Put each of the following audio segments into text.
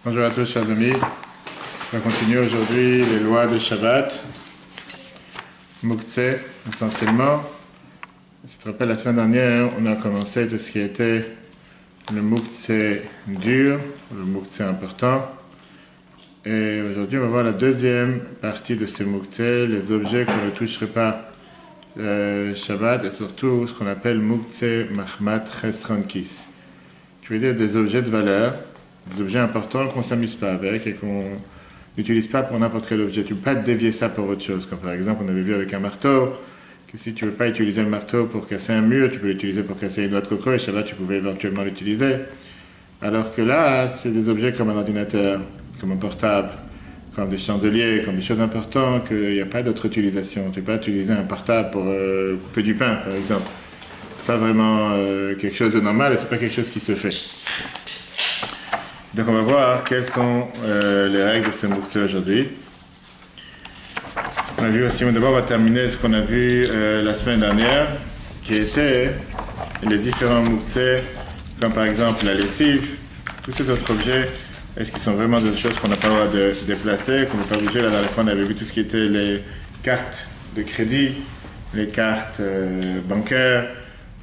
Bonjour à tous, chers amis. On va continuer aujourd'hui les lois de Shabbat. Mouktsé, essentiellement. Si tu te rappelles, la semaine dernière, on a commencé tout ce qui était le Mouktsé dur, le Mouktsé important. Et aujourd'hui, on va voir la deuxième partie de ce Mouktsé, les objets qu'on ne toucherait pas Shabbat, et surtout ce qu'on appelle Mouktsé Mahmat Chesronkis, qui veut dire des objets de valeur, des objets importants qu'on ne s'amuse pas avec et qu'on n'utilise pas pour n'importe quel objet. Tu ne peux pas dévier ça pour autre chose. Comme par exemple, on avait vu avec un marteau, que si tu ne veux pas utiliser le marteau pour casser un mur, tu peux l'utiliser pour casser une noix de coco, et Shabbat, tu pouvais éventuellement l'utiliser. Alors que là, c'est des objets comme un ordinateur, comme un portable, comme des chandeliers, comme des choses importantes, qu'il n'y a pas d'autre utilisation. Tu ne peux pas utiliser un portable pour couper du pain, par exemple. C'est pas vraiment quelque chose de normal et c'est pas quelque chose qui se fait. Donc on va voir quelles sont les règles de ce Mouktsé aujourd'hui. On a vu aussi, d'abord on va terminer ce qu'on a vu la semaine dernière, qui était les différents Mouktsés, comme par exemple la lessive, tous ces autres objets. Est-ce qu'ils sont vraiment des choses qu'on n'a pas le droit de déplacer, qu'on ne peut pas bouger? La dernière fois, on avait vu tout ce qui était les cartes de crédit, les cartes bancaires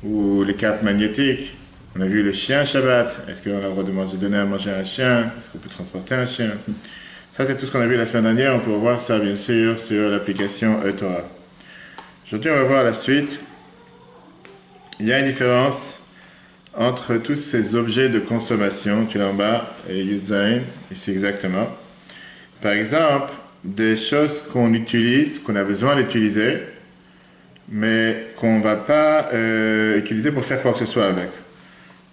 ou les cartes magnétiques. On a vu le chien Shabbat. Est-ce qu'on a le droit de donner à manger à un chien? Est-ce qu'on peut transporter un chien? Ça, c'est tout ce qu'on a vu la semaine dernière. On peut voir ça, bien sûr, sur l'application eTorah. Aujourd'hui, on va voir la suite. Il y a une différence entre tous ces objets de consommation, tu l'as en bas, et Yudzaïn, ici exactement. Par exemple, des choses qu'on utilise, qu'on a besoin d'utiliser, mais qu'on ne va pas utiliser pour faire quoi que ce soit avec.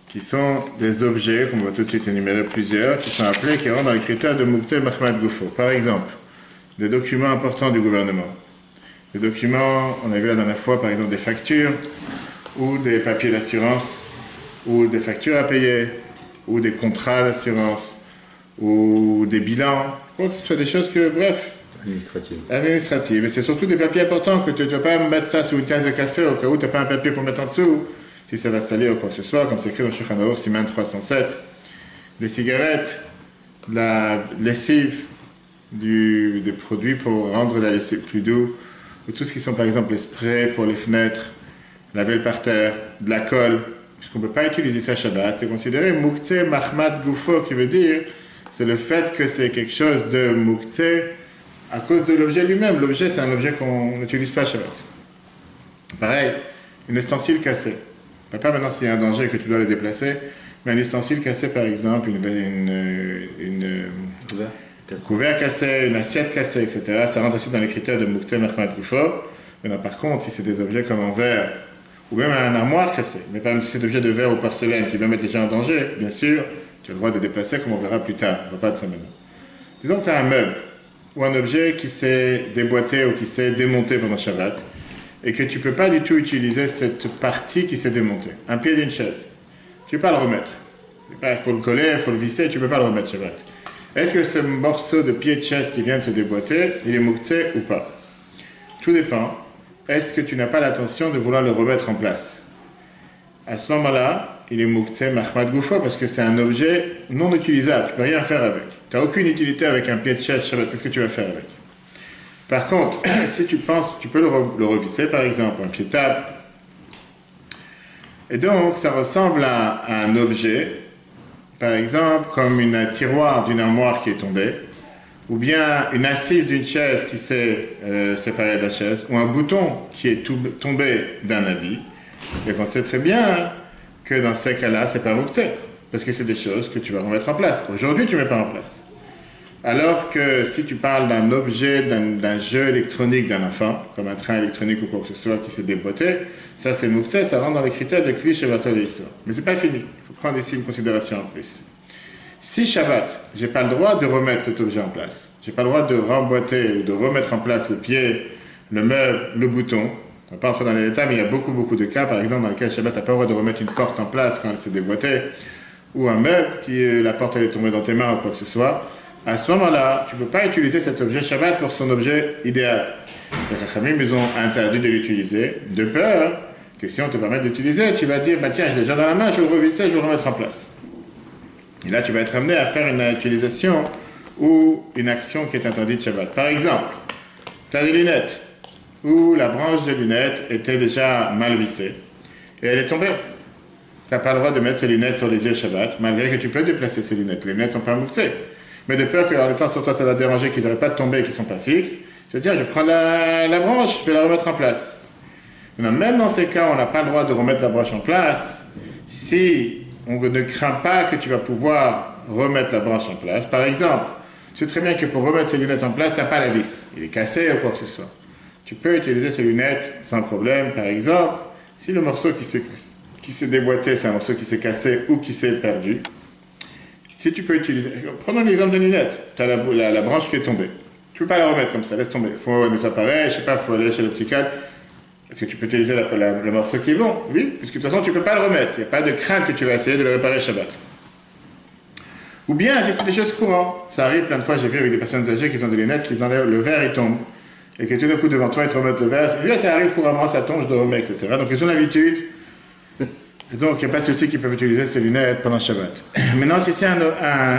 Qui sont des objets, comme on va tout de suite énumérer plusieurs, qui sont appelés, qui rentrent dans les critères de Mouktsé Mahmat Goufo. Par exemple, des documents importants du gouvernement. Des documents, on a vu la dernière fois, par exemple, des factures, ou des papiers d'assurance, ou des factures à payer, ou des contrats d'assurance, ou des bilans, quoi que ce soit des choses que, bref, administratives. Et c'est surtout des papiers importants que tu ne vas pas mettre ça sous une tasse de café au cas où tu n'as pas un papier pour mettre en dessous, si ça va salir ou quoi que ce soit, comme c'est écrit dans Shulchan Aruch, Siman 307. Des cigarettes, de la lessive, des produits pour rendre la lessive plus douce, ou tout ce qui sont par exemple les sprays pour les fenêtres, laver le parterre, de la colle, puisqu'on ne peut pas utiliser ça Shabbat, c'est considéré Mouktsé Mahmat Goufo, qui veut dire, c'est le fait que c'est quelque chose de Mouktsé à cause de l'objet lui-même. L'objet, c'est un objet qu'on n'utilise pas Shabbat. Pareil, une ustensile cassée. Pas maintenant s'il y a un danger que tu dois le déplacer, mais un ustensile cassé par exemple, une couvert cassé, une assiette cassée, etc. Ça rentre aussi dans les critères de Mouktsé Mahmat Goufo. Maintenant par contre, si c'est des objets comme en verre, ou même un armoire cassé, mais pas même si c'est des objets de verre ou porcelaine qui va mettre les gens en danger, bien sûr, tu as le droit de déplacer comme on verra plus tard, on ne va pas de ça maintenant. Disons que tu as un meuble ou un objet qui s'est déboîté ou qui s'est démonté pendant Shabbat, et que tu ne peux pas du tout utiliser cette partie qui s'est démontée. Un pied d'une chaise. Tu ne peux pas le remettre. Il faut le coller, il faut le visser, tu ne peux pas le remettre Shabbat. Est-ce que ce morceau de pied de chaise qui vient de se déboîter, il est mouktsé ou pas? Tout dépend. Est-ce que tu n'as pas l'intention de vouloir le remettre en place? À ce moment-là, il est mouktsé Mahmat Goufo parce que c'est un objet non utilisable. Tu ne peux rien faire avec. Tu n'as aucune utilité avec un pied de chaise Shabbat. Qu'est-ce que tu vas faire avec? Par contre, si tu penses, tu peux le revisser, par exemple, un pied-table. Et donc, ça ressemble à un objet, par exemple, comme un tiroir d'une armoire qui est tombée, ou bien une assise d'une chaise qui s'est séparée de la chaise, ou un bouton qui est tombé d'un habit. Et on sait très bien que dans ces cas-là, c'est pas mouktsé, parce que c'est des choses que tu vas remettre en place. Aujourd'hui, tu ne mets pas en place. Alors que si tu parles d'un objet, d'un jeu électronique d'un enfant, comme un train électronique ou quoi que ce soit qui s'est déboîté, ça c'est mouktsé, ça rentre dans les critères de Kli Shabbat Odeissor. Mais c'est pas fini, il faut prendre ici une considération en plus. Si Shabbat, j'ai pas le droit de remettre cet objet en place, j'ai pas le droit de remboîter ou de remettre en place le pied, le meuble, le bouton, on va pas entrer dans les détails, mais il y a beaucoup de cas, par exemple, dans lesquels Shabbat n'a pas le droit de remettre une porte en place quand elle s'est déboîtée, ou un meuble, la porte elle est tombée dans tes mains ou quoi que ce soit. À ce moment-là, tu ne peux pas utiliser cet objet Shabbat pour son objet idéal. Les Chachamim, ils ont interdit de l'utiliser, de peur que si on te permet d'utiliser, tu vas dire, bah tiens, je l'ai déjà dans la main, je vais le revisser, je vais le remettre en place. Et là, tu vas être amené à faire une utilisation ou une action qui est interdite Shabbat. Par exemple, tu as des lunettes, où la branche de lunettes était déjà mal vissée, et elle est tombée. Tu n'as pas le droit de mettre ces lunettes sur les yeux Shabbat, malgré que tu peux déplacer ces lunettes. Les lunettes ne sont pas mouxées. Mais de peur qu'en étant sur toi, ça va déranger, qu'ils n'arrêtent pas de tomber et qu'ils ne sont pas fixes, je vais dire, je prends la branche, je vais la remettre en place. Maintenant, même dans ces cas, on n'a pas le droit de remettre la branche en place si on ne craint pas que tu vas pouvoir remettre la branche en place. Par exemple, tu sais très bien que pour remettre ces lunettes en place, tu n'as pas la vis. Il est cassé ou quoi que ce soit. Tu peux utiliser ces lunettes sans problème. Par exemple, si le morceau qui s'est déboîté, c'est un morceau qui s'est cassé ou qui s'est perdu, si tu peux utiliser... Prenons l'exemple des lunettes. Tu as la branche qui est tombée. Tu ne peux pas la remettre comme ça, laisse tomber. Il faut des appareils, je sais pas, il faut aller chez l'optical. Est-ce que tu peux utiliser le morceau qui est bon? Oui, puisque de toute façon, tu ne peux pas le remettre. Il n'y a pas de crainte que tu vas essayer de le réparer Shabbat. Ou bien, si c'est des choses courantes. Ça arrive plein de fois, j'ai vu avec des personnes âgées qui ont des lunettes, qui enlèvent le verre, il tombe. Et que tout d'un coup, devant toi, ils te remettent le verre. Et bien, ça arrive couramment, ça tombe, je dois remettre, etc. Donc, ils ont l'habitude. Et donc, il n'y a pas de souci qu'ils peuvent utiliser ces lunettes pendant Shabbat. Maintenant, si c'est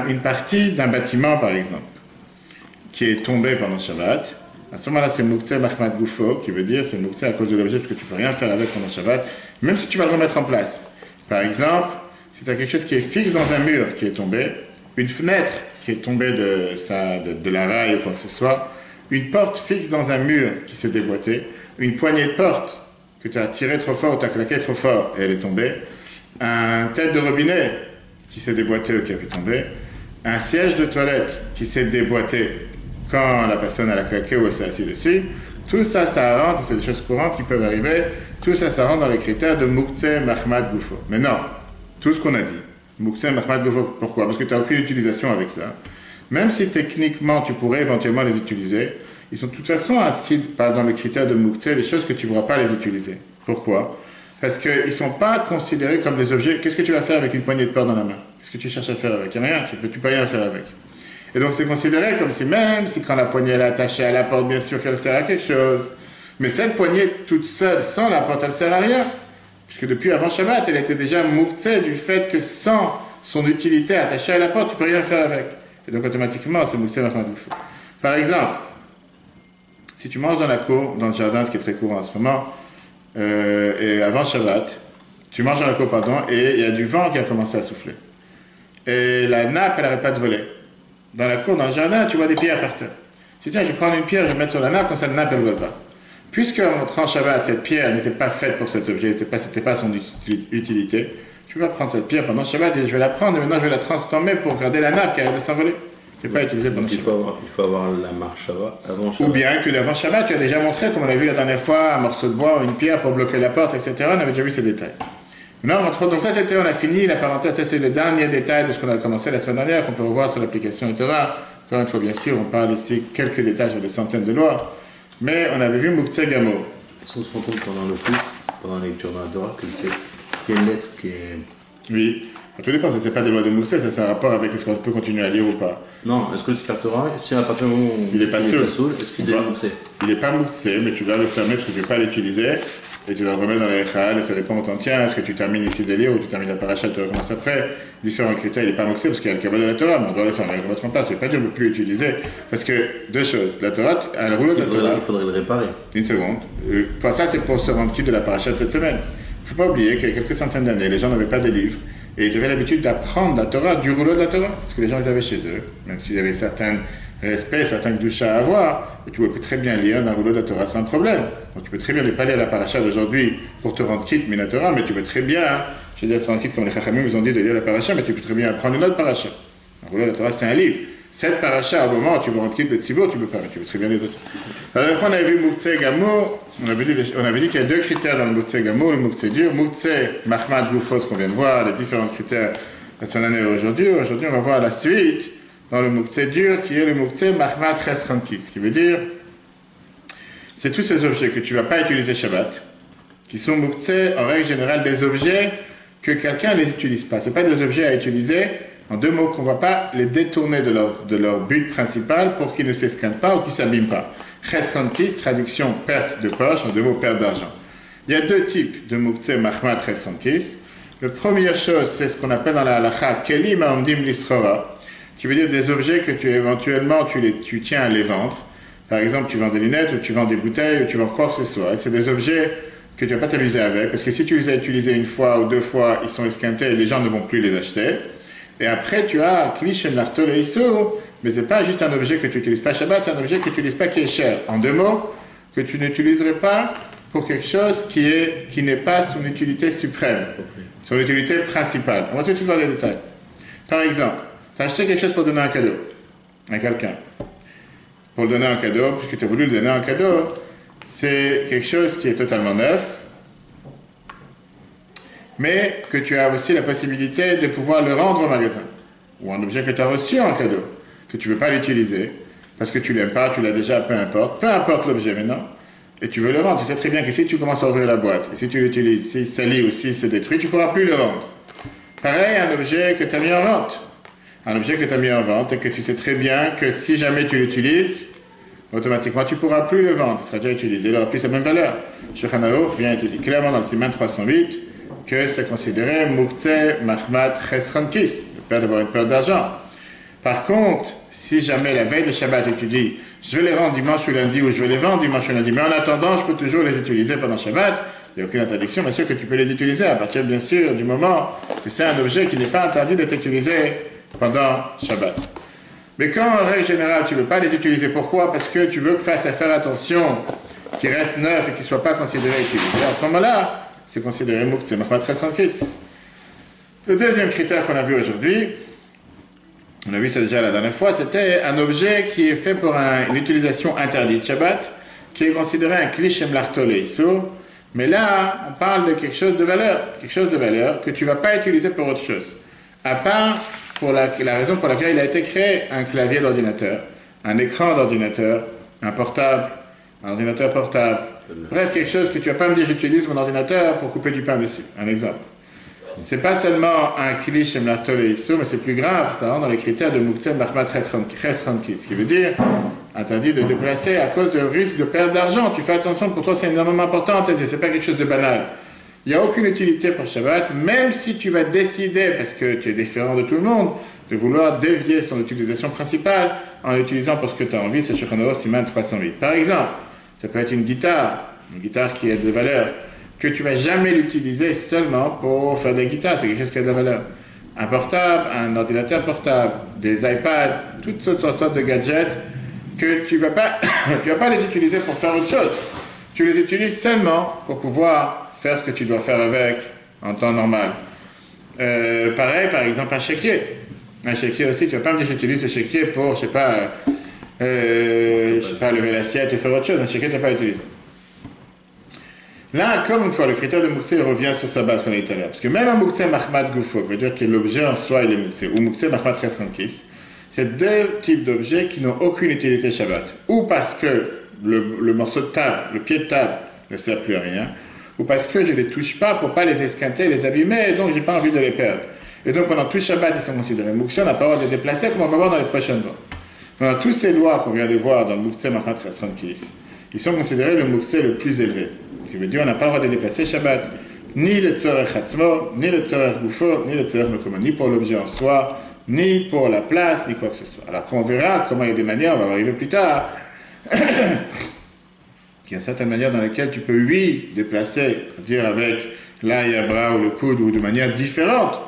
une partie d'un bâtiment, par exemple, qui est tombée pendant Shabbat, à ce moment-là, c'est Moukhtse Mahmad Goufo, qui veut dire c'est Moukhtse à cause de l'objet, parce que tu ne peux rien faire avec pendant Shabbat, même si tu vas le remettre en place. Par exemple, si tu as quelque chose qui est fixe dans un mur qui est tombé, une fenêtre qui est tombée de la rail ou quoi que ce soit, une porte fixe dans un mur qui s'est déboîtée, une poignée de porte que tu as tirée trop fort ou tu as claqué trop fort et elle est tombée, un tête de robinet qui s'est déboîté ou qui a pu tomber, un siège de toilette qui s'est déboîté quand la personne elle a claqué ou elle s'est assise dessus, tout ça, ça rentre, c'est des choses courantes qui peuvent arriver, tout ça, ça rentre dans les critères de Moukhtse Mahmad Goufo. Mais non, tout ce qu'on a dit, Moukhtse Mahmad Goufo, pourquoi? Parce que tu n'as aucune utilisation avec ça. Même si techniquement tu pourrais éventuellement les utiliser, ils sont de toute façon inscrits dans le critère de Moukhtse, des choses que tu ne pourras pas les utiliser. Pourquoi? Parce qu'ils ne sont pas considérés comme des objets. Qu'est-ce que tu vas faire avec une poignée de porte dans la main? Qu'est-ce que tu cherches à faire avec? Il n'y a rien, tu peux rien faire avec. Et donc c'est considéré comme si même si quand la poignée est attachée à la porte, bien sûr qu'elle sert à quelque chose, mais cette poignée toute seule, sans la porte, elle ne sert à rien. Puisque depuis avant Shabbat, elle était déjà Moukhtse du fait que sans son utilité attachée à la porte, tu ne peux rien faire avec. Et donc automatiquement, c'est Moukhtse Mahmad Goufo. Par exemple, si tu manges dans la cour, dans le jardin, ce qui est très courant en ce moment, et avant Shabbat, tu manges dans la cour, pardon, et il y a du vent qui a commencé à souffler. Et la nappe, elle n'arrête pas de voler. Dans la cour, dans le jardin, tu vois des pierres par terre. Tu dis, tiens, je vais prendre une pierre, je vais la mettre sur la nappe, comme ça la nappe, elle ne vole pas. Puisque en entrant Shabbat, cette pierre n'était pas faite pour cet objet, c'était pas son utilité, tu peux pas prendre cette pierre pendant Shabbat et je vais la prendre, et maintenant je vais la transformer pour garder la nappe qui arrête de s'envoler. Je ne vais pas utiliser pendant Shabbat. Il faut avoir la marche avant Shabbat. Ou bien que d'avant Shabbat, tu as déjà montré, comme on l'a vu la dernière fois, un morceau de bois ou une pierre pour bloquer la porte, etc. On avait déjà vu ces détails. Non, donc ça c'était, on a fini la parenthèse, ça c'est le dernier détail de ce qu'on a commencé la semaine dernière, qu'on peut revoir sur l'application Torah. Encore une fois, bien sûr, on parle ici quelques détails sur des centaines de lois, mais on avait vu Moukhtse Gamo. Est-ce qu'on se rend compte pendant le plus, pendant la lecture de la Torah, qu'il y a une lettre qui est... Oui, tout dépend, ça c'est pas des lois de Moukhtse, ça c'est un rapport avec est-ce qu'on peut continuer à lire ou pas. Non, est-ce que le Sefer Torah, si à partir du moment où il est pas saoul, est-ce qu'il est Moukhtse? Il n'est pas Moukhtse, mais tu dois le fermer parce que tu ne vais pas l'utiliser. Et tu dois le remettre dans la Echal, et ça dépend où t'en tiens. Est-ce que tu termines ici des livres ou tu termines la paracha, tu recommences après? Différents critères, il n'est pas Moukhtse parce qu'il y a le kavod de la Torah, mais on doit le faire, on va le remettre en place. Je ne vais pas dire on ne peut plus l'utiliser. Parce que, deux choses. La Torah, un rouleau de la Torah. Il faudrait le réparer. Une seconde. Ça, c'est pour se rendre quitte de la paracha de cette semaine. Il ne faut pas oublier qu'il y a quelques centaines d'années, les gens n'avaient pas de livres. Et ils avaient l'habitude d'apprendre la Torah du rouleau de la Torah. C'est ce que les gens ils avaient chez eux. Même s'ils avaient certains respects, certains douchas à avoir, et tu peux très bien lire d'un rouleau de la Torah sans problème. Donc tu peux très bien ne pas lire la paracha d'aujourd'hui pour te rendre quitte de la Torah, mais tu peux très bien, je veux dire, te rendre quitte comme les Chachamim vous ont dit de lire la paracha, mais tu peux très bien apprendre une autre paracha. Un rouleau de la Torah, c'est un livre. Cette paracha, au moment où tu veux rendre quitte de Tzibour, tu peux pas, mais tu peux très bien les autres. La dernière fois, on avait vu Moukhtse Gamo, on avait dit qu'il y a deux critères dans le Moukhtse Gamo, le Moukhtse dur, Moukhtse Mahmad Goufo, ce qu'on vient de voir, les différents critères la semaine dernière et aujourd'hui. Aujourd'hui, on va voir la suite dans le Moukhtse dur, qui est le Moukhtse Mahmad Chesranki, ce qui veut dire, c'est tous ces objets que tu ne vas pas utiliser Shabbat, qui sont Moukhtse, en règle générale, des objets que quelqu'un ne les utilise pas. Ce pas des objets à utiliser, en deux mots, qu'on ne va pas les détourner de leur but principal pour qu'ils ne s'esquintent pas ou qu'ils ne s'abîment pas. Chesranki, traduction perte de poche, en deux mots, perte d'argent. Il y a deux types de Moukhtse Mahmad Chesranki. La première chose, c'est ce qu'on appelle dans la halakha kelim ha'omdim lisrora, qui veut dire des objets que tu éventuellement tu tiens à les vendre. Par exemple, tu vends des lunettes, ou tu vends des bouteilles, ou tu vends quoi que ce soit. Et c'est des objets que tu ne vas pas t'amuser avec, parce que si tu les as utilisés une fois ou deux fois, ils sont esquintés et les gens ne vont plus les acheter. Et après, tu as Klishem Lartol et Issur, mais ce n'est pas juste un objet que tu n'utilises pas Shabbat, c'est un objet que tu n'utilises pas qui est cher. En deux mots, que tu n'utiliserais pas pour quelque chose qui n'est pas son utilité suprême, son utilité principale. On va tout de suite voir les détails. Par exemple, tu as acheté quelque chose pour donner un cadeau à quelqu'un. Pour le donner un cadeau, puisque tu as voulu lui donner un cadeau, c'est quelque chose qui est totalement neuf, mais que tu as aussi la possibilité de pouvoir le rendre au magasin. Ou un objet que tu as reçu en cadeau, que tu ne veux pas l'utiliser, parce que tu ne l'aimes pas, tu l'as déjà, peu importe l'objet maintenant, et tu veux le rendre. Tu sais très bien que si tu commences à ouvrir la boîte, et si tu l'utilises, s'il salit ou s'il se détruit, tu ne pourras plus le rendre. Pareil, un objet que tu as mis en vente. Un objet que tu as mis en vente et que tu sais très bien que si jamais tu l'utilises, automatiquement tu ne pourras plus le vendre, il sera déjà utilisé, il n'aura plus la même valeur. Shulchan Aruch vient te dire clairement dans le Siman 308 que c'est considéré Mukhtse Mahmat Chesrankis, le père d'avoir une perte d'argent. Par contre, si jamais la veille de Shabbat tu dis je vais les rendre dimanche ou lundi ou je vais les vendre dimanche ou lundi, mais en attendant je peux toujours les utiliser pendant Shabbat, il n'y a aucune interdiction, bien sûr que tu peux les utiliser à partir bien sûr du moment que c'est un objet qui n'est pas interdit d'être utilisé pendant Shabbat. Mais quand en règle générale tu ne veux pas les utiliser, pourquoi? Parce que tu veux que fasse à faire attention qu'ils restent neufs et qu'ils ne soient pas considérés utilisés. À ce moment-là, c'est considéré Mukhtse Mahmat Chesrankis. Le deuxième critère qu'on a vu aujourd'hui, on a vu ça déjà la dernière fois, c'était un objet qui est fait pour une utilisation interdite Shabbat, qui est considéré un Klishem Lartol et Issur, mais là, on parle de quelque chose de valeur que tu ne vas pas utiliser pour autre chose, à part pour la raison pour laquelle il a été créé, un clavier d'ordinateur, un écran d'ordinateur, un portable, un ordinateur portable, bref, quelque chose que tu ne vas pas me dire j'utilise mon ordinateur pour couper du pain dessus, un exemple. C'est pas seulement un kli shem lartol et issur, mais c'est plus grave, ça rentre dans les critères de Mukhtse Mahmat Chesrankis, ce qui veut dire interdit de déplacer à cause du risque de perte d'argent. Tu fais attention, pour toi c'est énormément important, c'est pas quelque chose de banal. Il n'y a aucune utilité pour Shabbat, même si tu vas décider, parce que tu es différent de tout le monde, de vouloir dévier son utilisation principale en l'utilisant pour ce que tu as envie, c'est Shulchan Aruch Siman 308. Par exemple, ça peut être une guitare qui a de valeur, que tu ne vas jamais l'utiliser seulement pour faire des guitares, c'est quelque chose qui a de la valeur. Un portable, un ordinateur portable, des iPads, toutes sortes de gadgets que tu ne vas pas les utiliser pour faire autre chose. Tu les utilises seulement pour pouvoir faire ce que tu dois faire avec en temps normal. Pareil, par exemple, un chéquier. Un chéquier aussi, tu ne vas pas me dire j'utilise le chéquier pour, lever l'assiette ou faire autre chose. Un chéquier, tu ne vas pas l'utiliser. Là, comme une fois, le critère de Mukhtse revient sur sa base qu'on a dit tout à l'heure. Parce que même un Mukhtse Mahmat Gufo, veut dire que l'objet en soi, il est Mukhtse, ou Mukhtse Mahmat Chesrankis, c'est deux types d'objets qui n'ont aucune utilité Shabbat. Ou parce que le morceau de table, le pied de table, ne sert plus à rien, ou parce que je ne les touche pas pour ne pas les esquinter, les abîmer, et donc je n'ai pas envie de les perdre. Et donc pendant tout Shabbat, ils sont considérés Mukhtse, on n'a pas le droit de les déplacer, comme on va voir dans les prochaines lois. Dans toutes ces lois qu'on vient de voir dans le Mukhtse Mahmat Chesrankis, ils sont considérés le Mukhtse le plus élevé. Ce qui veut dire qu'on n'a pas le droit de déplacer Shabbat, ni le Tzorech Hatzmo, ni le Tzorech Gufo, ni le Tzorech Mekomo, ni pour l'objet en soi, ni pour la place, ni quoi que ce soit. Alors après on verra comment il y a des manières, on va arriver plus tard, qu'il y a certaines manières dans lesquelles tu peux, oui, déplacer, dire avec l'ail à bras ou le coude ou de manière différente.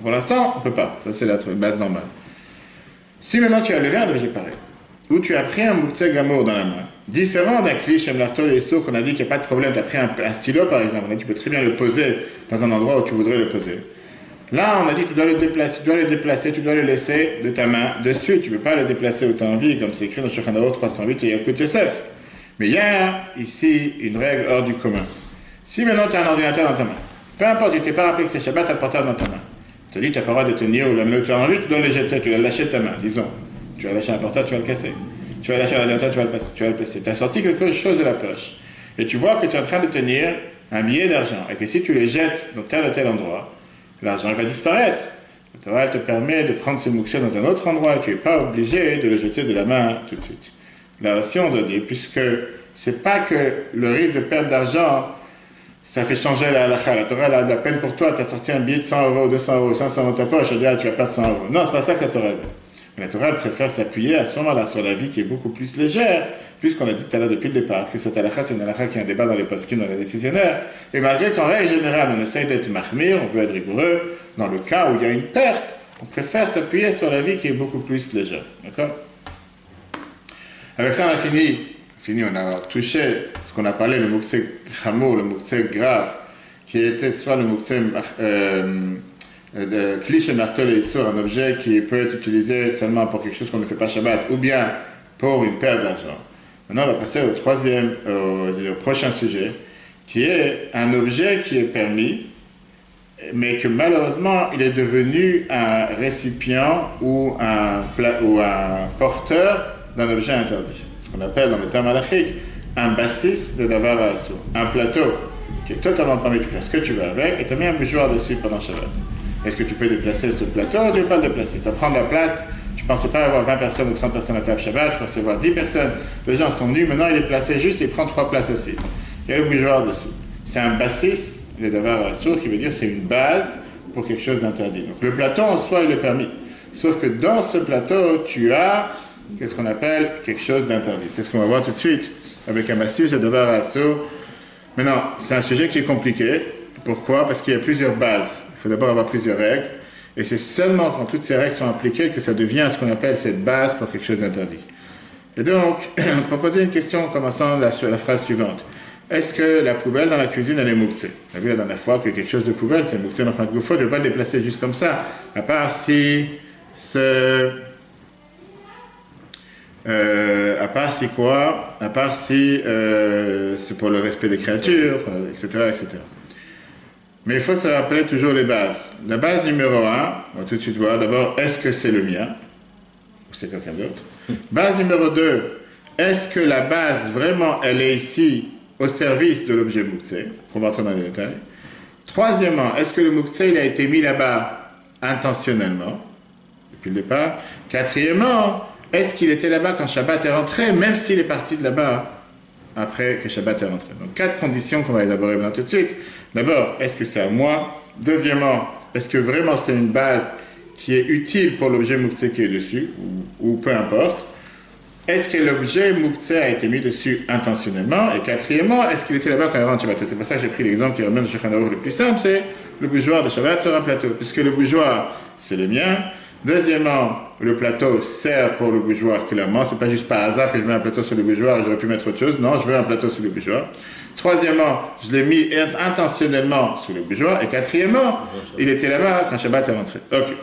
Pour l'instant, on ne peut pas. Ça, c'est la base normale. Si maintenant tu as levé un objet pareil, ou tu as pris un Mukhtse Gamour dans la main, différent d'un Kli Shem Lartol et Issur qu'on a dit qu'il n'y a pas de problème, tu as pris un stylo par exemple, là, tu peux très bien le poser dans un endroit où tu voudrais le poser. Là, on a dit que tu dois le déplacer, tu dois le laisser de ta main dessus, tu ne peux pas le déplacer où tu as envie, comme c'est écrit dans Shulchan Aruch 308 et Yalkut Yosef. Mais il y a ici une règle hors du commun. Si maintenant tu as un ordinateur dans ta main, peu importe, tu ne t'es pas rappelé que c'est Shabbat, tu as le portable dans ta main. Tu as dit que tu n'as pas le droit de tenir ou l'amener où tu as envie, tu dois le jeter, tu dois le lâcher de ta main, disons. Tu vas lâcher un portable, tu vas le casser. Tu vas lâcher un ordinateur, tu vas le passer. Tu as sorti quelque chose de la poche. Et tu vois que tu es en train de tenir un billet d'argent. Et que si tu le jettes dans tel ou tel endroit, l'argent va disparaître. La Torah te permet de prendre ce Mukhtse dans un autre endroit. Tu n'es pas obligé de le jeter de la main tout de suite. Là aussi, on doit dire, puisque c'est pas que le risque de perte d'argent, ça fait changer la halakha. La Torah, elle a de la peine pour toi, tu as sorti un billet de 100 euros, 200 euros, 500 dans ta poche, elle dit, ah, tu vas perdre 100 euros. Non, c'est pas ça que la Torah veut. La Torah, elle préfère s'appuyer à ce moment-là sur la vie qui est beaucoup plus légère, puisqu'on a dit tout à l'heure depuis le départ que cette halakha, c'est une halakha qui a un débat dans les poskim, dans les décisionnaires. Et malgré qu'en règle générale, on essaye d'être mahmir, on veut être rigoureux, dans le cas où il y a une perte, on préfère s'appuyer sur la vie qui est beaucoup plus légère. D'accord? Avec ça, on a fini, on a touché ce qu'on a parlé, le muktzeh chamour, le muktzeh grave, qui était soit le muktzeh cliché marteau et sur un objet qui peut être utilisé seulement pour quelque chose qu'on ne fait pas Shabbat, ou bien pour une perte d'argent. Maintenant, on va passer au prochain sujet, qui est un objet qui est permis, mais que malheureusement, il est devenu un récipient ou un porteur d'un objet interdit. Ce qu'on appelle dans le terme halachique un bassis de davar asur. Un plateau qui est totalement permis, tu fais ce que tu veux avec, et tu as mis un bougeoir dessus pendant Shabbat. Est-ce que tu peux déplacer ce plateau ou tu ne peux pas le déplacer? Ça prend de la place. Tu ne pensais pas avoir 20 personnes ou 30 personnes à table Shabbat, tu pensais avoir 10 personnes. Les gens sont nus, maintenant il est placé juste, il prend 3 places aussi. Il y a le bougeoir dessous. C'est un bassis, le davar asur, qui veut dire c'est une base pour quelque chose d'interdit. Donc le plateau en soi, il est permis. Sauf que dans ce plateau, tu as qu'est-ce qu'on appelle quelque chose d'interdit. C'est ce qu'on va voir tout de suite avec un bassis, le davar asur. Maintenant, c'est un sujet qui est compliqué. Pourquoi? Parce qu'il y a plusieurs bases. Il faut d'abord avoir plusieurs règles. Et c'est seulement quand toutes ces règles sont appliquées que ça devient ce qu'on appelle cette base pour quelque chose d'interdit. Et donc, pour poser une question en commençant la phrase suivante. Est-ce que la poubelle dans la cuisine, elle est muktzeh? On a vu la dernière fois que quelque chose de poubelle, c'est muktzeh dans le goufo, tu ne peux pas le déplacer juste comme ça. À part si c'est pour le respect des créatures, etc., etc. Mais il faut se rappeler toujours les bases. La base numéro 1, on va tout de suite voir d'abord, est-ce que c'est le mien ou c'est quelqu'un d'autre? Base numéro 2, est-ce que la base, vraiment, elle est ici au service de l'objet muktzeh? On va entrer dans les détails. Troisièmement, est-ce que le muktzeh, il a été mis là-bas intentionnellement, depuis le départ? Quatrièmement, est-ce qu'il était là-bas quand Shabbat est rentré, même s'il est parti de là-bas après que Shabbat est rentré? Donc, 4 conditions qu'on va élaborer maintenant tout de suite. D'abord, est-ce que c'est à moi? Deuxièmement, est-ce que vraiment c'est une base qui est utile pour l'objet muktzeh qui est dessus, ou peu importe? Est-ce que l'objet muktzeh a été mis dessus intentionnellement? Et quatrièmement, est-ce qu'il était là-bas quand il rentre Shabbat? C'est pour ça que j'ai pris l'exemple qui remet le Shulchan Aruch le plus simple, c'est le bougeoir de Shabbat sur un plateau. Puisque le bougeoir, c'est le mien. Deuxièmement, le plateau sert pour le bougeoir clairement. C'est pas juste par hasard que je mets un plateau sur le bougeoir et j'aurais pu mettre autre chose. Non, je mets un plateau sur le bougeoir. Troisièmement, je l'ai mis intentionnellement sur le bougeoir. Et quatrièmement, il était là-bas quand Shabbat est rentré. Ok.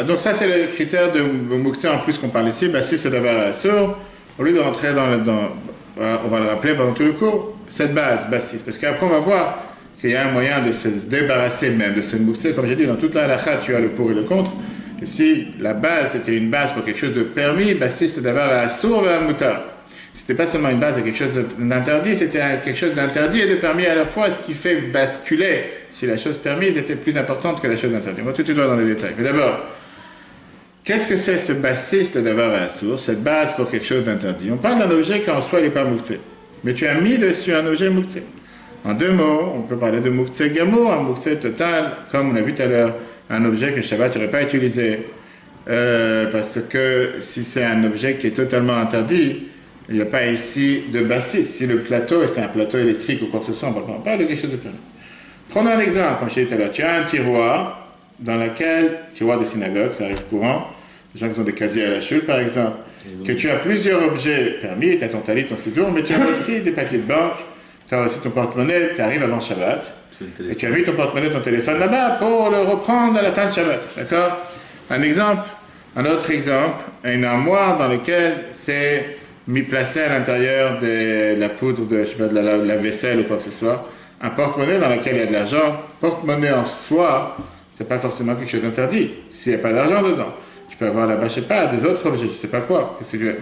Donc ça, c'est le critère de muktzeh en plus qu'on parle ici. Si c'est davar asur, au lieu de rentrer on va le rappeler pendant tout le cours, cette base, bassis. Parce qu'après, on va voir qu'il y a un moyen de se débarrasser même de ce muktzeh. Comme j'ai dit, dans toute la halakha, tu as le pour et le contre. Et si la base était une base pour quelque chose de permis, bassis, c'est davar asur et un mutar. C'était pas seulement une base de quelque chose d'interdit, c'était quelque chose d'interdit et de permis à la fois, ce qui fait basculer si la chose permise était plus importante que la chose interdite. On va tout de suite voir dans les détails. Mais d'abord, qu'est-ce que c'est ce bassis de davar asur, cette base pour quelque chose d'interdit? On parle d'un objet qui en soi n'est pas muktzeh, mais tu as mis dessus un objet muktzeh. En 2 mots, on peut parler de muktzeh gamour, un muktzeh total, comme on a vu tout à l'heure, un objet que Shabbat n'aurait pas utilisé, parce que si c'est un objet qui est totalement interdit, il n'y a pas ici de bassis. Si le plateau, c'est un plateau électrique ou quoi que ce soit, on ne parle pas de quelque chose de permis. Prenons un exemple, comme je disais tout à l'heure. Tu as un tiroir dans lequel, tiroir de synagogue, ça arrive courant, des gens qui ont des casiers à la chule par exemple, que tu as plusieurs objets permis, tu as ton talit, ton siddour, mais tu as aussi des papiers de banque, tu as aussi ton porte-monnaie, tu arrives avant Shabbat, et tu as mis ton porte-monnaie, ton téléphone là-bas pour le reprendre à la fin de Shabbat. D'accord? Un autre exemple, une armoire dans laquelle c'est mis placé à l'intérieur de la poudre de la vaisselle ou quoi que ce soit, un porte-monnaie dans lequel il y a de l'argent. Porte-monnaie en soi, c'est pas forcément quelque chose d'interdit, s'il n'y a pas d'argent dedans. Tu peux avoir là-bas, je sais pas, des autres objets, je sais pas quoi, qu'est-ce que tu veux.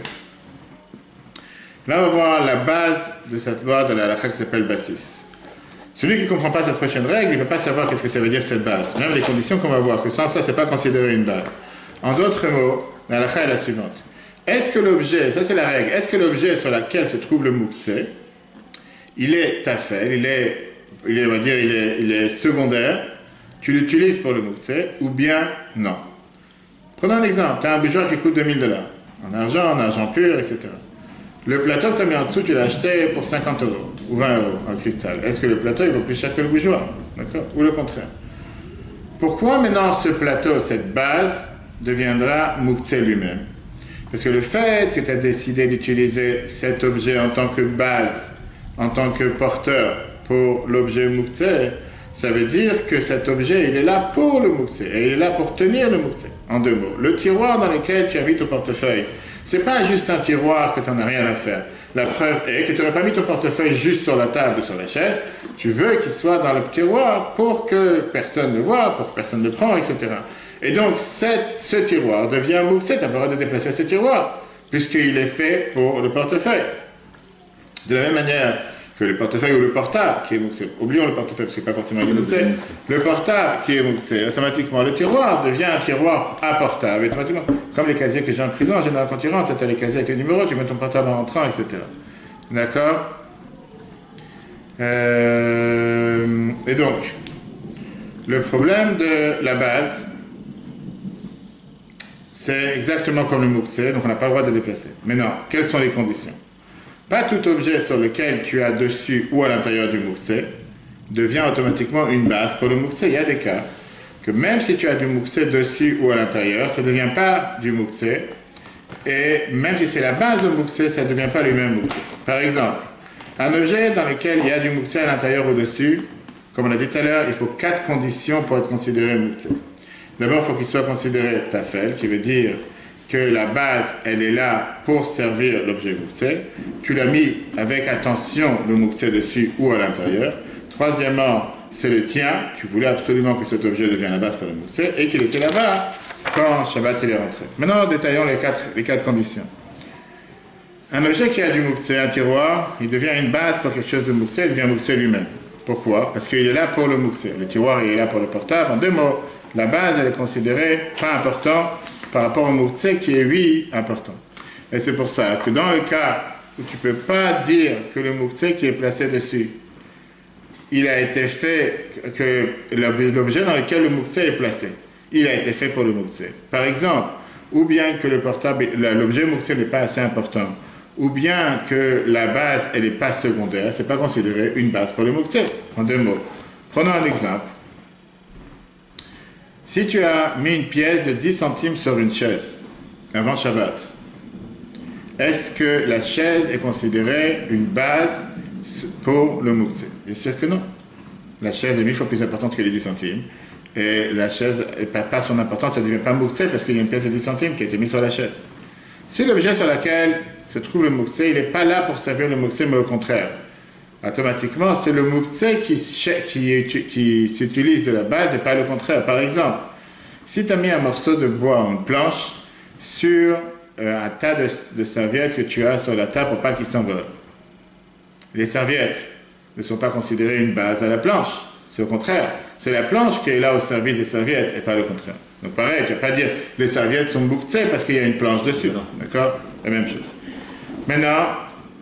Là, on va voir la base de cette loi de la halakha qui s'appelle bassis. Celui qui ne comprend pas cette prochaine règle, il ne peut pas savoir qu'est-ce que ça veut dire cette base. Même les conditions qu'on va voir, que sans ça, c'est pas considéré une base. En d'autres mots, la halakha est la suivante. Est-ce que l'objet, ça c'est la règle, est-ce que l'objet sur lequel se trouve le muktzeh, il est tafel, on va dire, il est secondaire, tu l'utilises pour le moukse, ou bien non. Prenons un exemple, tu as un bougeoir qui coûte 2000 $, en argent pur, etc. Le plateau que tu as mis en dessous, tu l'as acheté pour 50 € ou 20 € en cristal. Est-ce que le plateau, il vaut plus cher que le bougeoir? D'accord? Ou le contraire? Pourquoi maintenant ce plateau, cette base, deviendra moukse lui-même? Parce que le fait que tu as décidé d'utiliser cet objet en tant que base, en tant que porteur pour l'objet moukse, ça veut dire que cet objet, il est là pour le moukse, et il est là pour tenir le moukse. En deux mots, le tiroir dans lequel tu as mis ton portefeuille, c'est pas juste un tiroir que tu n'en as rien à faire. La preuve est que tu n'aurais pas mis ton portefeuille juste sur la table ou sur la chaise, tu veux qu'il soit dans le tiroir pour que personne ne voit, pour que personne ne le prend, etc. Et donc, ce tiroir devient moukse, tu as le droit de déplacer ce tiroir, puisqu'il est fait pour le portefeuille. De la même manière que le portefeuille ou le portable qui est moukse, oublions le portefeuille parce que c'est pas forcément du moukse, le portable qui est moukse, automatiquement le tiroir devient un tiroir apportable, automatiquement, comme les casiers que j'ai en prison, en général quand tu rentres, c'était les casiers avec les numéros, tu mets ton portable en rentrant, etc. D'accord? Et donc, le problème de la base, c'est exactement comme le moukse, donc on n'a pas le droit de le déplacer. Maintenant, quelles sont les conditions? Pas tout objet sur lequel tu as dessus ou à l'intérieur du moukse devient automatiquement une base pour le moukse. Il y a des cas que même si tu as du moukse dessus ou à l'intérieur, ça ne devient pas du moukse. Et même si c'est la base du moukse, ça ne devient pas lui-même moukse. Par exemple, un objet dans lequel il y a du moukse à l'intérieur ou dessus, comme on l'a dit tout à l'heure, il faut 4 conditions pour être considéré moukse. D'abord, il faut qu'il soit considéré tafel, qui veut dire que la base, elle est là pour servir l'objet moukse. Tu l'as mis avec attention le moukse dessus ou à l'intérieur. Troisièmement, c'est le tien. Tu voulais absolument que cet objet devienne la base pour le moukse et qu'il était là-bas quand Shabbat il est rentré. Maintenant, détaillons les quatre conditions. Un objet qui a du moukse, un tiroir, il devient une base pour quelque chose de moukse, il devient moukse lui-même. Pourquoi? Parce qu'il est là pour le moukse. Le tiroir, il est là pour le portable. En deux mots, la base, elle est considérée pas importante par rapport au moukse qui est, oui, important. Et c'est pour ça que dans le cas où tu ne peux pas dire que le moukse qui est placé dessus, il a été fait, que l'objet dans lequel le moukse est placé, il a été fait pour le moukse. Par exemple, ou bien que le portable, l'objet moukse n'est pas assez important, ou bien que la base, elle n'est pas secondaire, c'est pas considéré une base pour le moukse. En deux mots. Prenons un exemple. Si tu as mis une pièce de 10 centimes sur une chaise, avant Shabbat, est-ce que la chaise est considérée une base pour le moukse? Bien sûr que non. La chaise est 1000 fois plus importante que les 10 centimes. Et la chaise ne perd pas son importance, ça ne devient pas moukse parce qu'il y a une pièce de 10 centimes qui a été mise sur la chaise. Si l'objet sur lequel se trouve le moukse, il n'est pas là pour servir le moukse, mais au contraire, automatiquement, c'est le moukse qui s'utilise de la base et pas le contraire. Par exemple, si tu as mis un morceau de bois ou une planche sur un tas de serviettes que tu as sur la table pour pas qu'ils s'envolent, les serviettes ne sont pas considérées une base à la planche. C'est au contraire. C'est la planche qui est là au service des serviettes et pas le contraire. Donc pareil, tu ne vas pas dire les serviettes sont moukse parce qu'il y a une planche dessus. D'accord? La même chose. Maintenant,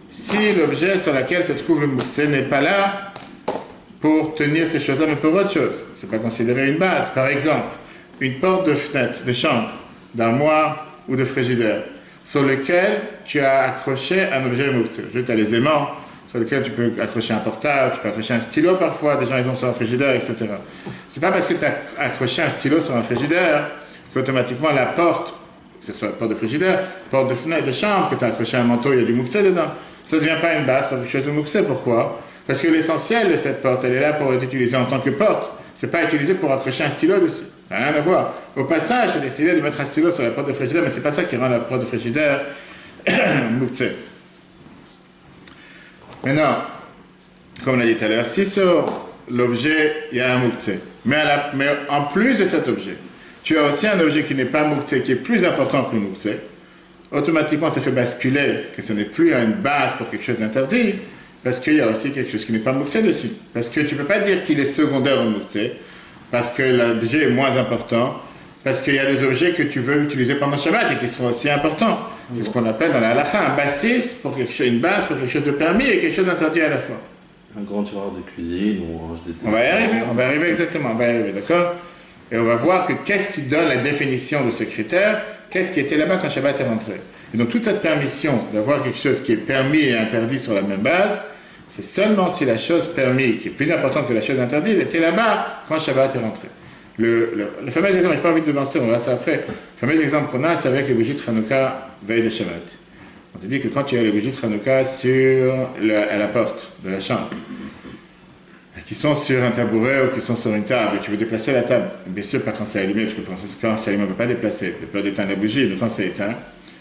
si l'objet sur lequel se trouve le moukse n'est pas là pour tenir ces choses-là, mais pour autre chose, ce n'est pas considéré une base. Par exemple, une porte de fenêtre, de chambre, d'armoire ou de frigidaire, sur lequel tu as accroché un objet moukse. Tu as les aimants sur lesquels tu peux accrocher un portable, tu peux accrocher un stylo parfois, des gens ils ont sur un frigidaire, etc. C'est pas parce que tu as accroché un stylo sur un frigidaire qu'automatiquement la porte, que ce soit porte de frigidaire, porte de fenêtre, de chambre, que tu as accroché un manteau, il y a du moukse dedans. Ça ne devient pas une base pour quelque chose de moukse. Pourquoi? Parce que l'essentiel de cette porte, elle est là pour être utilisée en tant que porte. C'est pas utilisé pour accrocher un stylo dessus. Ça n'a rien à voir. Au passage, j'ai décidé de mettre un stylo sur la porte de frigidaire, mais c'est pas ça qui rend la porte de frigidaire moukse. Maintenant, comme on l'a dit tout à l'heure, si sur l'objet, il y a un moukse, mais en plus de cet objet, tu as aussi un objet qui n'est pas moukse, qui est plus important que le moukse, automatiquement, ça fait basculer que ce n'est plus une base pour quelque chose d'interdit, parce qu'il y a aussi quelque chose qui n'est pas moukse dessus. Parce que tu ne peux pas dire qu'il est secondaire au moukse, parce que l'objet est moins important, parce qu'il y a des objets que tu veux utiliser pendant Shabbat et qui sont aussi importants. C'est ce qu'on appelle dans la halakha un bassis pour une base pour quelque chose de permis et quelque chose d'interdit à la fois. Un grand tiroir de cuisine où on range des On va y arriver exactement, on va y arriver, d'accord? Et on va voir que qu'est-ce qui donne la définition de ce critère, qu'est-ce qui était là-bas quand Shabbat est rentré. Et donc toute cette permission d'avoir quelque chose qui est permis et interdit sur la même base, c'est seulement si la chose permise, qui est plus importante que la chose interdite, était là-bas quand Shabbat est rentré. Le fameux exemple, je n'ai pas envie de devancer, on verra ça après, le fameux exemple qu'on a, c'est avec les bougies de Hanouka veille de Shabbat. On te dit que quand tu as les bougies de Hanouka à la porte de la chambre, qui sont sur un tabouret ou qui sont sur une table, et tu veux déplacer la table, bien sûr pas quand c'est allumé, parce que quand c'est allumé on ne peut pas déplacer, tu peux d'éteindre la bougie, mais quand c'est éteint,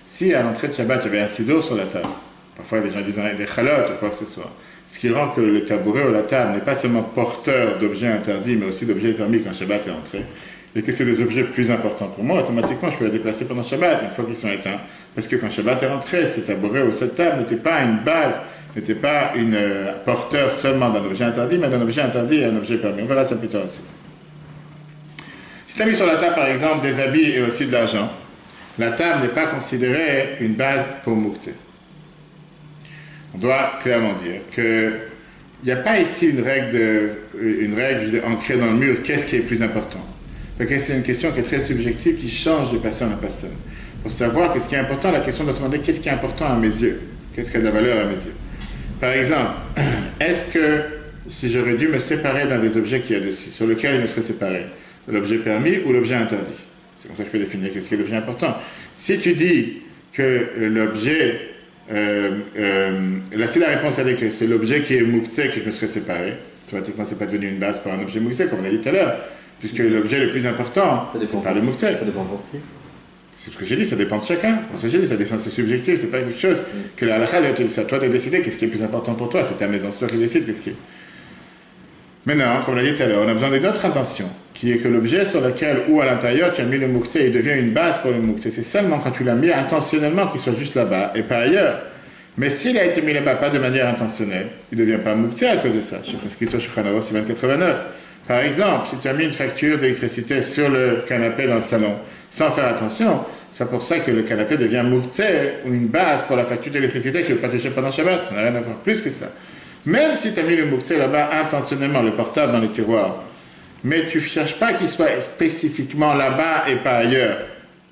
si à l'entrée de Shabbat il y avait un siddur sur la table, parfois les gens disent des chalotes ou quoi que ce soit, ce qui rend que le tabouret ou la table n'est pas seulement porteur d'objets interdits, mais aussi d'objets permis quand Shabbat est entré, et que c'est des objets plus importants pour moi, automatiquement je peux la déplacer pendant Shabbat, une fois qu'ils sont éteints, parce que quand Shabbat est rentré, ce tabouret ou cette table n'était pas une base, n'était pas une porteur seulement d'un objet interdit, mais d'un objet interdit et un objet permis. On verra ça plus tard aussi. Si tu as mis sur la table, par exemple, des habits et aussi de l'argent, la table n'est pas considérée une base pour Mouktsé. On doit clairement dire qu'il n'y a pas ici une règle ancrée dans le mur, qu'est-ce qui est plus important. Parce que c'est une question qui est très subjective, qui change de personne à personne. Pour savoir qu'est-ce qui est important, la question doit se demander qu'est-ce qui est important à mes yeux, qu'est-ce qui a de la valeur à mes yeux. Par exemple, est-ce que si j'aurais dû me séparer d'un des objets qu'il y a dessus, sur lequel il me serait séparé, l'objet permis ou l'objet interdit? C'est comme ça que je peux définir qu'est-ce qui est l'objet important. Si tu dis que l'objet, là si la réponse est que c'est l'objet qui est mouktsé que je me serais séparé, automatiquement c'est pas devenu une base pour un objet mouktsé comme on a dit tout à l'heure, puisque l'objet le plus important, c'est pas le mouktsé. Ça dépend pour qui. C'est ce que j'ai dit, ça dépend de chacun. Pour ça, j'ai dit, c'est subjectif, c'est pas quelque chose que la halakha doit te dire. C'est à toi de décider qu'est-ce qui est plus important pour toi. C'est ta maison, c'est toi qui décides qu'est-ce qui est. Maintenant, comme on l'a dit tout à l'heure, on a besoin d'une autre intention, qui est que l'objet sur lequel ou à l'intérieur tu as mis le mouktsé, il devient une base pour le mouktsé. C'est seulement quand tu l'as mis intentionnellement qu'il soit juste là-bas et pas ailleurs. Mais s'il a été mis là-bas pas de manière intentionnelle, il ne devient pas mouktsé à cause de ça. C'est 2089. Par exemple, si tu as mis une facture d'électricité sur le canapé dans le salon, sans faire attention, c'est pour ça que le canapé devient mouktsé ou une base pour la facture d'électricité que tu ne veux pas toucher pendant Shabbat. Ça n'a rien à voir plus que ça. Même si tu as mis le mouktsé là-bas intentionnellement, le portable dans les tiroirs, mais tu ne cherches pas qu'il soit spécifiquement là-bas et pas ailleurs,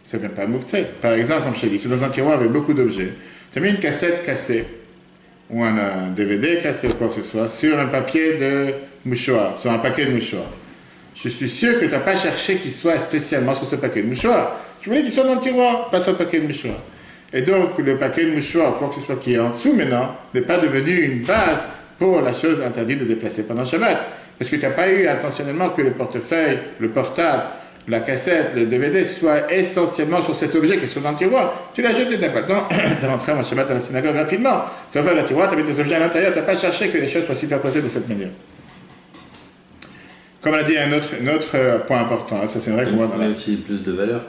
ça ne vient pas mouktsé. Par exemple, comme je t'ai dit, c'est dans un tiroir avec beaucoup d'objets. Tu as mis une cassette cassée, ou un DVD cassé ou quoi que ce soit, sur un papier de mouchoir, sur un paquet de mouchoirs. Je suis sûr que tu n'as pas cherché qu'il soit spécialement sur ce paquet de mouchoirs. Tu voulais qu'il soit dans le tiroir, pas sur le paquet de mouchoirs. Et donc, le paquet de mouchoirs, quoi que ce soit qui est en dessous maintenant, n'est pas devenu une base pour la chose interdite de déplacer pendant Shabbat. Parce que tu n'as pas eu intentionnellement que le portefeuille, le portable, la cassette, le DVD soient essentiellement sur cet objet qui est dans le tiroir. Tu l'as jeté, tu n'as pas le temps de rentrer en Shabbat à la synagogue rapidement. Tu as ouvert le tiroir, tu as mis tes objets à l'intérieur, tu n'as pas cherché que les choses soient superposées de cette manière. Comme on a dit, un autre point important, ça c'est une règle qu'on voit dans Même s'il a plus de valeur.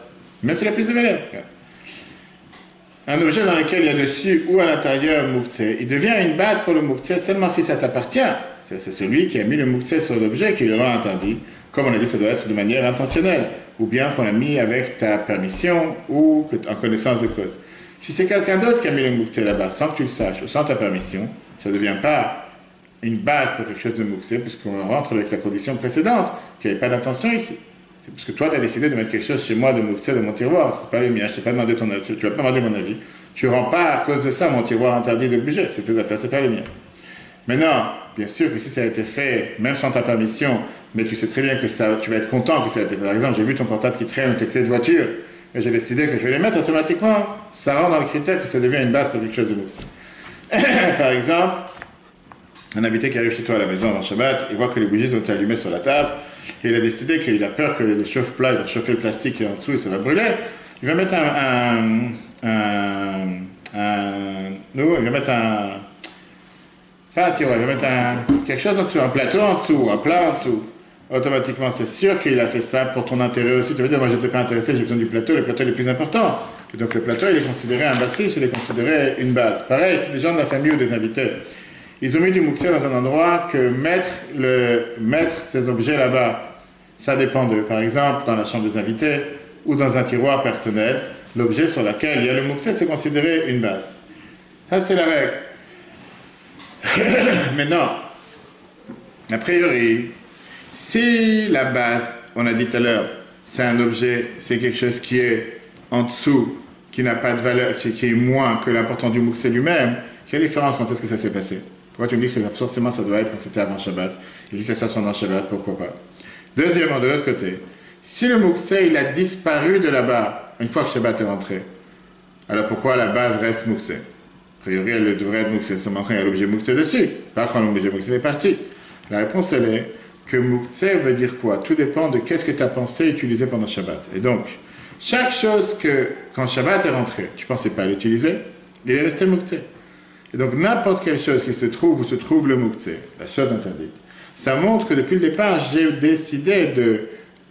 Même s'il a plus de valeur. Un objet dans lequel il y a dessus ou à l'intérieur mouktsé, il devient une base pour le mouktsé seulement si ça t'appartient. C'est celui qui a mis le mouktsé sur l'objet qui le rend interdit. Comme on a dit, ça doit être de manière intentionnelle, ou bien qu'on l'a mis avec ta permission ou en connaissance de cause. Si c'est quelqu'un d'autre qui a mis le mouktsé là-bas, sans que tu le saches ou sans ta permission, ça ne devient pas une base pour quelque chose de mouktsé, puisqu'on rentre avec la condition précédente, qu'il n'y avait pas d'intention ici. C'est parce que toi, tu as décidé de mettre quelque chose chez moi de mouktsé dans mon tiroir, c'est pas le mien, je t'ai pas demandé ton avis, tu vas pas demandé mon avis. Tu ne rends pas à cause de ça mon tiroir interdit d'objet, c'est tes affaires, c'est pas le mien. Maintenant, bien sûr que si ça a été fait, même sans ta permission, mais tu sais très bien que ça, tu vas être content que ça a été fait. Par exemple, j'ai vu ton portable qui traîne ou tes clés de voiture, et j'ai décidé que je vais les mettre automatiquement, ça rentre dans le critère que ça devient une base pour quelque chose de mouktsé. Par exemple, un invité qui arrive chez toi à la maison avant Shabbat, il voit que les bougies ont été allumées sur la table, et il a décidé qu'il a peur que les chauffe-plats, il va chauffer le plastique qui est en dessous et ça va brûler. Il va mettre il va mettre quelque chose en dessous, un plateau en dessous, un plat en dessous. Automatiquement, c'est sûr qu'il a fait ça pour ton intérêt aussi. Tu veux dire, moi, je n'étais pas intéressé, j'ai besoin du plateau, le plateau est le plus important. Et donc, le plateau, il est considéré un bassiste, il est considéré une base. Pareil, c'est des gens de la famille ou des invités. Ils ont mis du mouktsé dans un endroit que mettre ces objets là-bas, ça dépend d'eux. Par exemple, dans la chambre des invités ou dans un tiroir personnel, l'objet sur lequel il y a le mouktsé, c'est considéré une base. Ça, c'est la règle. Maintenant, A priori, si la base, on a dit tout à l'heure, c'est un objet, c'est quelque chose qui est en dessous, qui n'a pas de valeur, qui est moins que l'important du moukse lui-même, quelle différence quand est-ce que ça s'est passé? Pourquoi tu me dis que forcément ça doit être quand c'était avant Shabbat? Et si ça se passe pendant Shabbat, pourquoi pas? Deuxièmement, de l'autre côté, si le moukse il a disparu de là-bas une fois que Shabbat est rentré, alors pourquoi la base reste moukse? A priori, elle devrait être moukse seulement quand il y a l'objet moukse dessus, pas quand l'objet moukse est parti. La réponse elle est que moukse veut dire quoi? Tout dépend de qu'est-ce que tu as pensé utiliser pendant Shabbat. Et donc, chaque chose que, quand Shabbat est rentré, tu ne pensais pas l'utiliser, il est resté moukse. Et donc, n'importe quelle chose qui se trouve où se trouve le moukse, la chose interdite, ça montre que depuis le départ, j'ai décidé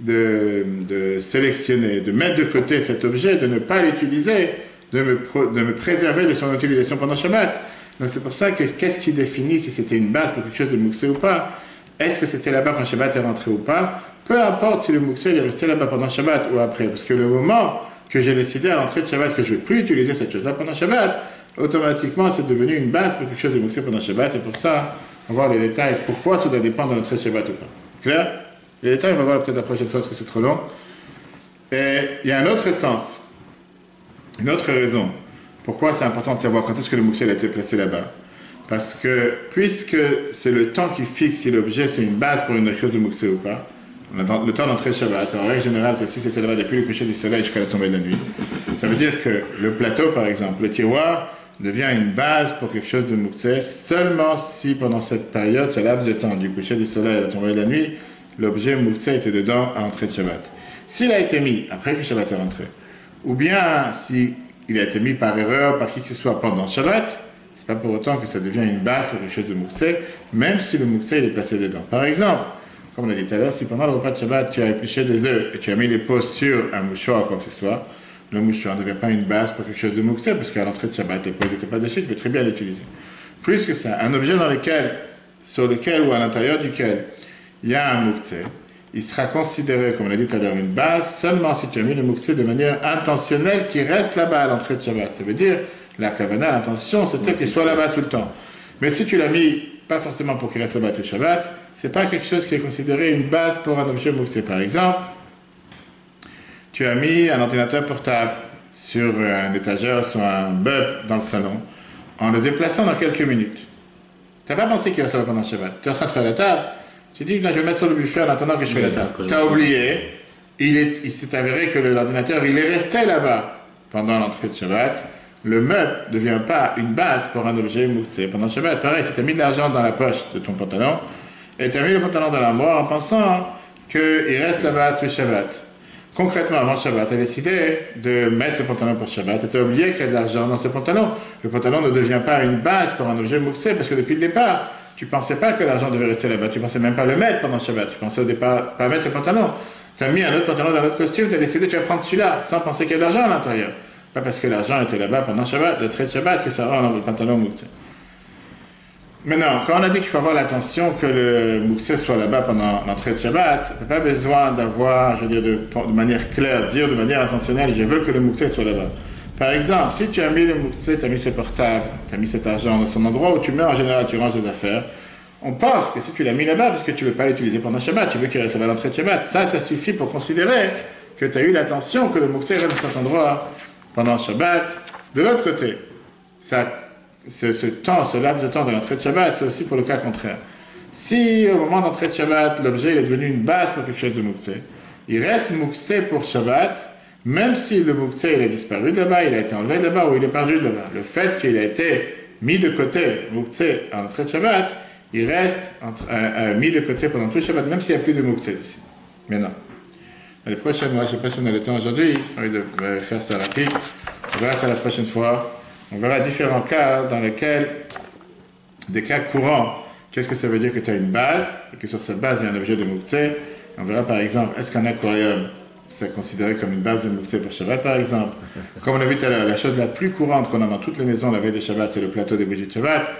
de sélectionner, de mettre de côté cet objet, de ne pas l'utiliser, de me préserver de son utilisation pendant Shabbat. Donc, c'est pour ça que qu'est-ce qui définit si c'était une base pour quelque chose de moukse ou pas? Est-ce que c'était là-bas quand Shabbat est rentré ou pas? Peu importe si le moukse est resté là-bas pendant Shabbat ou après, parce que le moment que j'ai décidé à l'entrée de Shabbat que je ne vais plus utiliser cette chose-là pendant Shabbat, automatiquement c'est devenu une base pour quelque chose de moukse pendant Shabbat, et pour ça, on va voir les détails, pourquoi ça doit dépendre de l'entrée de Shabbat ou pas. Clair? Les détails, on va voir peut-être la prochaine fois parce que c'est trop long. Et il y a un autre sens, une autre raison, pourquoi c'est important de savoir quand est-ce que le moukse a été placé là-bas. Parce que, puisque c'est le temps qui fixe si l'objet c'est une base pour une chose de moukse ou pas, le temps d'entrée de Shabbat, en règle générale, c'est si c'était là-bas depuis le coucher du soleil jusqu'à la tombée de la nuit. Ça veut dire que le plateau, par exemple, le tiroir, devient une base pour quelque chose de moukse seulement si pendant cette période, ce laps de temps du coucher du soleil à la tombée de la nuit, l'objet moukse était dedans à l'entrée de Shabbat. S'il a été mis après que Shabbat est rentré, ou bien s'il a été mis par erreur, par qui que ce soit pendant Shabbat, c'est pas pour autant que ça devient une base pour quelque chose de moukse, même si le moukse est placé dedans. Par exemple, comme on l'a dit tout à l'heure, si pendant le repas de Shabbat, tu as épluché des œufs et tu as mis les peaux sur un mouchoir ou quoi que ce soit, le mouchoir ne devient pas une base pour quelque chose de moukse, parce qu'à l'entrée de Shabbat, les peaux n'étaient pas dessus, tu peux très bien l'utiliser. Plus que ça, un objet sur lequel ou à l'intérieur duquel il y a un moukse, il sera considéré, comme on l'a dit tout à l'heure, une base seulement si tu as mis le moukse de manière intentionnelle qui reste là-bas à l'entrée de Shabbat. Ça veut dire, la kavana, l'intention, c'était qu'il soit là-bas tout le temps. Mais si tu l'as mis, pas forcément pour qu'il reste là-bas tout le Shabbat, c'est pas quelque chose qui est considéré une base pour un objet moukse. Par exemple, tu as mis un ordinateur portable sur un étagère, sur un bub dans le salon, en le déplaçant dans quelques minutes. Tu n'as pas pensé qu'il reste là pendant le Shabbat. Tu es en train de faire la table, tu dis, je vais le mettre sur le buffet en attendant que je fais la table. Tu as oublié, il s'est avéré que l'ordinateur, il est resté là-bas pendant l'entrée de Shabbat. Le meuble ne devient pas une base pour un objet moukse pendant Shabbat. Pareil, si tu as mis de l'argent dans la poche de ton pantalon, et tu as mis le pantalon dans l'armoire en pensant qu'il reste là-bas tout Shabbat. Concrètement, avant Shabbat, tu as décidé de mettre ce pantalon pour Shabbat, et tu as oublié qu'il y a de l'argent dans ce pantalon. Le pantalon ne devient pas une base pour un objet moukse, parce que depuis le départ, tu ne pensais pas que l'argent devait rester là-bas, tu ne pensais même pas le mettre pendant Shabbat, tu pensais au départ pas mettre ce pantalon. Tu as mis un autre pantalon dans un autre costume, tu as décidé tu vas prendre celui-là, sans penser qu'il y a de l'argent à l'intérieur. Pas parce que l'argent était là-bas pendant Shabbat, le trait de Shabbat, que ça rend le pantalon moukse. Maintenant, quand on a dit qu'il faut avoir l'attention que le moukse soit là-bas pendant l'entrée de Shabbat, tu n'as pas besoin d'avoir, je veux dire, de manière claire, dire de manière intentionnelle, je veux que le moukse soit là-bas. Par exemple, si tu as mis le moukse, tu as mis ce portable, tu as mis cet argent dans son endroit où tu mets en général, tu ranges des affaires, on pense que si tu l'as mis là-bas, parce que tu ne veux pas l'utiliser pendant Shabbat, tu veux qu'il reste à l'entrée de Shabbat, ça suffit pour considérer que tu as eu l'attention que le moukse reste dans cet endroit pendant Shabbat. De l'autre côté, ce temps, ce laps de temps de l'entrée de Shabbat, c'est aussi pour le cas contraire. Si au moment d'entrée de Shabbat, l'objet est devenu une base pour quelque chose de moukse, il reste moukse pour Shabbat, même si le moukse il a disparu de là-bas, il a été enlevé de là-bas ou il est perdu de là-bas. Le fait qu'il a été mis de côté, moukse à l'entrée de Shabbat, il reste mis de côté pendant tout le Shabbat, même s'il n'y a plus de moukse ici. Maintenant, les prochaines mois, je ne sais pas si on a le temps aujourd'hui, j'ai envie de faire ça rapide. On verra ça la prochaine fois. On verra différents cas dans lesquels, des cas courants, qu'est-ce que ça veut dire que tu as une base, et que sur cette base, il y a un objet de moukse. On verra par exemple, est-ce qu'un aquarium, c'est considéré comme une base de moukse pour Shabbat par exemple. Comme on a vu tout à l'heure, la chose la plus courante qu'on a dans toutes les maisons la veille de Shabbat, c'est le plateau des bougies de Shabbat.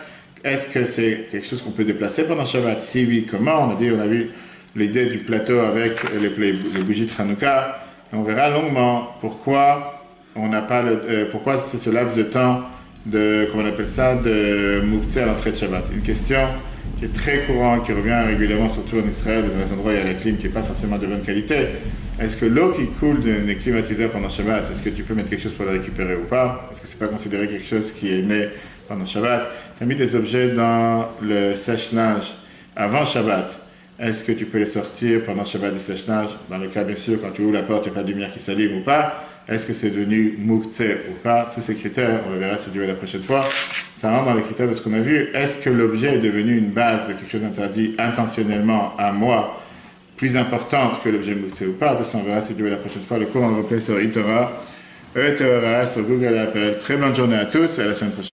Est-ce que c'est quelque chose qu'on peut déplacer pendant Shabbat? Si oui, comment? On a vu l'idée du plateau avec les bougies de Hanouka. On verra longuement pourquoi on n'a pas pourquoi c'est ce laps de temps de, comment on appelle ça, de moukse à l'entrée de Shabbat. Une question qui est très courant, qui revient régulièrement, surtout en Israël, dans les endroits où il y a la clim qui n'est pas forcément de bonne qualité, est-ce que l'eau qui coule des climatiseurs pendant Shabbat, est-ce que tu peux mettre quelque chose pour la récupérer ou pas? Est-ce que c'est pas considéré quelque chose qui est né pendant Shabbat? Tu as mis des objets dans le sèche-linge avant Shabbat. Est-ce que tu peux les sortir pendant Shabbat du sèche-linge? Dans le cas, bien sûr, quand tu ouvres la porte, il n'y a pas de lumière qui s'allume ou pas. Est-ce que c'est devenu moukhtse ou pas? Tous ces critères, on le verra si Dieu veut la prochaine fois. Ça rentre dans les critères de ce qu'on a vu. Est-ce que l'objet est devenu une base de quelque chose d'interdit intentionnellement à moi, plus importante que l'objet moukhtse ou pas? De ça, on verra si Dieu veut la prochaine fois. Le cours, on le replay sur eTorah, sur Google Apple. Très bonne journée à tous et à la semaine prochaine.